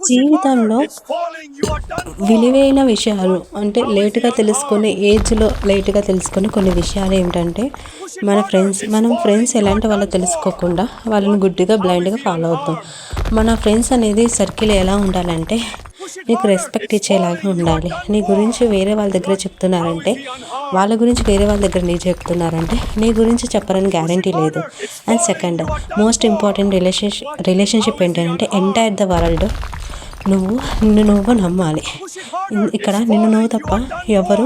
జీవితంలో విలువైన విషయాలు అంటే లేట్‌గా తెలుసుకునే ఏజ్‌లో లేట్‌గా తెలుసుకునే కొన్ని విషయాలు ఏమిటంటే, మనం ఫ్రెండ్స్ ఎలాంటి వాళ్ళో తెలుసుకోకుండా వాళ్ళని గుడ్డిగా, బ్లైండ్‌గా ఫాలో అవుతాం. మన ఫ్రెండ్స్ అనేది సర్కిల్ ఎలా ఉండాలంటే, నీకు రెస్పెక్ట్ ఇచ్చేలాగా ఉండాలి. నీ గురించి వేరే వాళ్ళ దగ్గర చెప్తున్నారంటే, వాళ్ళ గురించి వేరే వాళ్ళ దగ్గర నీకు చెప్తున్నారంటే, నీ గురించి చెప్పరని గ్యారంటీ లేదు. And second most important relationship ఏంటంటే ఎంటైర్ ద వరల్డ్ నిన్ను నువ్వు నమ్మాలి. ఇక్కడ నిన్ను నువ్వు తప్ప ఎవరు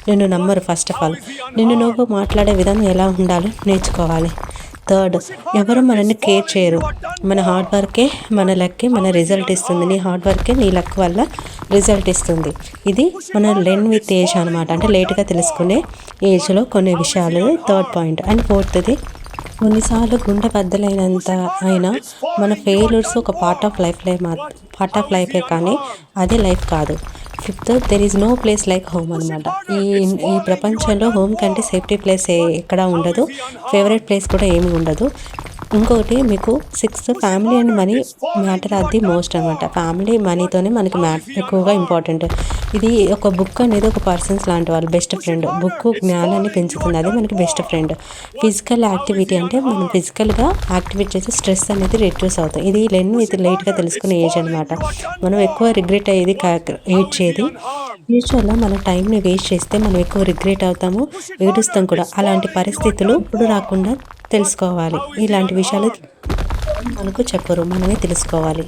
నిన్ను నమ్మరు. ఫస్ట్ ఆఫ్ ఆల్ నిన్ను నువ్వు మాట్లాడే విధానం ఎలా ఉండాలో నేర్చుకోవాలి. థర్డ్, ఎవరు మనల్ని కేర్ చేయరు. మన హార్డ్ వర్కే మన లక్కే మన రిజల్ట్ ఇస్తుంది. నీ హార్డ్ వర్కే నీ లక్ వల్ల రిజల్ట్ ఇస్తుంది. ఇది మన లెర్న్ విత్ ఏజ్ అనమాట. అంటే లేట్‌గా తెలుసుకునే ఏజ్‌లో కొన్ని విషయాలు థర్డ్ పాయింట్. అండ్ ఫోర్త్‌ది, కొన్నిసార్లు గుండె బద్దలైనంత అయినా మన ఫెయిల్యూర్స్ ఒక పార్ట్ ఆఫ్ లైఫే, కానీ అదే లైఫ్ కాదు. Fifth, there is no place like home అనమాట. ఈ ఈ ప్రపంచంలో హోమ్ కంటే సేఫ్టీ ప్లేస్ ఎక్కడా ఉండదు. ఫేవరెట్ ప్లేస్ కూడా ఏమి ఉండదు. ఇంకొకటి మీకు sixth, family and money matter are the most అనమాట. ఫ్యామిలీ మనీతోనే మనకి ఎక్కువగా ఇంపార్టెంట్. ఇది ఒక బుక్ అనేది ఒక పర్సన్స్ లాంటి వాళ్ళు, బెస్ట్ ఫ్రెండ్. బుక్ జ్ఞానాన్ని పెంచుతుంది, అది మనకి బెస్ట్ ఫ్రెండ్. ఫిజికల్ యాక్టివిటీ అంటే మనం ఫిజికల్గా యాక్టివేట్ చేసి స్ట్రెస్ అనేది రెడ్యూస్ అవుతాయి. ఇది లేట్గా తెలుసుకునే ఏజ్ అనమాట. మనం ఎక్కువ రిగ్రెట్ అయ్యేది ఏడ్చేది. ఫ్యూచర్లో మన టైంని వేస్ట్ చేస్తే మనం ఎక్కువ రిగ్రెట్ అవుతాము, ఏడుస్తాం కూడా. అలాంటి పరిస్థితులు ఇప్పుడు రాకుండా తెలుసుకోవాలి. ఇలాంటి విషయాలు మనకు చెప్పరు, మనమే తెలుసుకోవాలి.